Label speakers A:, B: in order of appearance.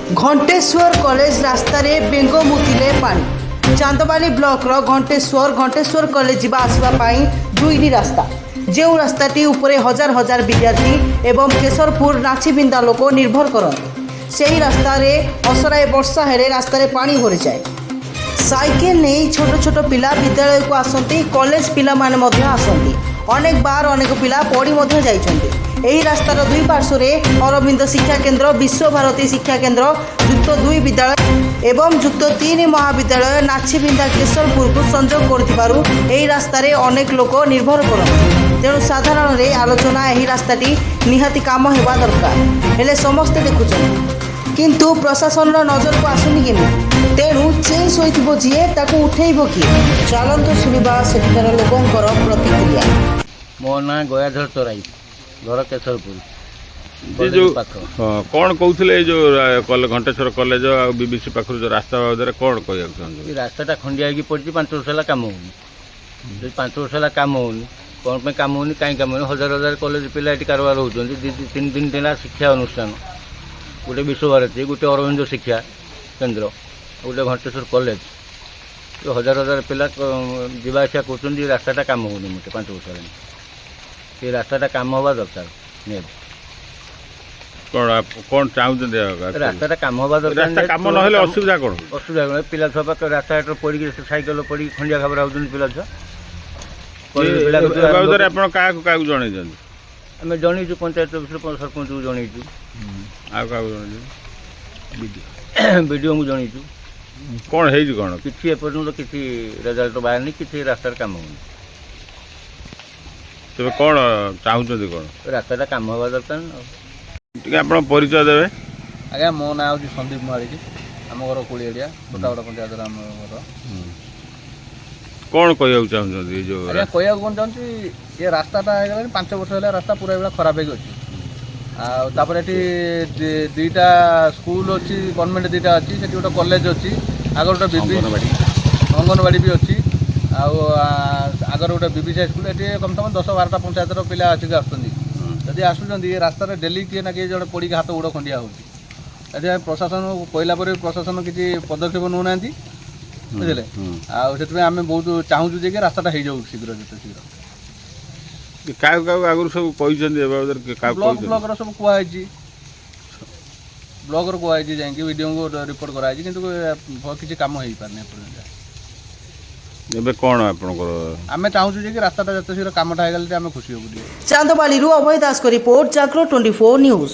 A: Ghanteshwar college रास्तार बेंग मुतिले पानी chandbali blocker Ghanteshwar college जावा आसवा दुईटी रास्ता जो रास्ताटी उपरे हजार हजार विद्यार्थी एवं केशरपुर नाचीबिंदा लोक निर्भर करते से रास्तार असराए वर्षा हेले रास्तार पानी भरी जाए। साइकेल नहीं छोट छोट पिला विद्यालय को आसती कॉलेज पिला माने मध्य आसती अनेक बार अनेक पिला पड़ी मध्य जाइछन्ति। एही रास्तार दुई पार्श्वे अरविंद शिक्षा केन्द्र विश्वभारती शिक्षा केन्द्र युक्त 2 विद्यालय एवं युक्त 3 महाविद्यालय नाचीबिंदा केशरपुर को संजोग करुथिबारु एही रास्तार अनेक लोक निर्भर करते। तेणु साधारण रे आलोचना एही रास्ताटी निहाती काम हेबा दरकार हेले समस्ते देखुछन किंतु प्रशासन नजर को आसुनी कि तेणु चेई शोइथिबो जिए ताकू उठेइबो किए। चलंतु सुनिबा सेठिकार लोकंकर प्रतिक्रिया।
B: मो ना गयाधर तराई घर केशरपुर
C: कौन कहते जो घंटेश्वर कॉलेज और बीबीसी पाखर जो रास्ता बाबद कौन कह
B: रास्ता खंडिया पड़ी 5 वर्ष है कम होनी 5 वर्ष है कम होनी कौन पे कम होनी कहीं कम होनी हजार हजार कॉलेज पिला ये कारबार होती 3 दिन शिक्षा अनुष्ठान गोटे विश्वभारती गोटे अरविंद शिक्षा केन्द्र गोटे घंटेश्वर कॉलेज तो हजार हजार पिला जावा आसा कर रास्ता कम होनी मोटे 5 वर्ष ये रास्ता कम हवा दरकार निहाती
C: कौन चाहते
B: रास्ता कम हवा दरकार
C: कम ना असुविधा कौन
B: असुविधा कौन पिला छुआ पाक रास्ता पड़ी साइकेल पड़ी खंडिया खबर होती पिला छुआ
C: जन
B: आम जनईचु पंचायत सरपंच को जनईचु वीडियो को जनईचु
C: कौन है कौन
B: किसी एपर्यंत किसी रेजल्ट बाहर नहीं किसी रास्तार काम होनी
C: तेज कौन चाहते कौन
B: रास्ता कम हवा दरकार
C: आप परिचय देवे।
D: आज्ञा मो ना हूँ संदीप महारिकी आम घर कुड़िया छोटाबड़ा पंचायत आम घर
C: कौन कह चाहते जो
D: आज्ञा कह कौन चाहूँगी ये रास्ताटा 5 वर्ष है रास्ता पूरा भाई खराब होती आपर दुईटा स्कूल अच्छी गवर्नमेंट दुईटा अच्छी से गोटे कॉलेज अच्छी आगर गोटे अंगनवाड़ी भी अच्छी आगर गोटे बीबीसी स्कूल ये कम से कम 10-12टा पंचायत पिला आसिक आसुँच आसुँच ये डेली किए ना किए जड़े पड़ी हाथ गोड़ खंडिया होती प्रशासन कहला प्रशासन किसी पदक्षेप नौना बुझे आम बहुत चाहूँ जे कि रास्ता हो जाऊ शीघ्र जिते शीघ्र
C: आगुरी सब
D: ब्लॉक सब कहुई ब्लॉक कहुई जाकि वीडियो को रिपोर्ट कराई किसी कम हो पारनी
C: एबे कौन आपनकर
D: आमे चाहूँ जे कि रास्ता जिते शीघ्र कमटा हो गले आम खुशी हो।
A: चांदबाली अभय दास को रिपोर्ट जागरण 24 न्यूज।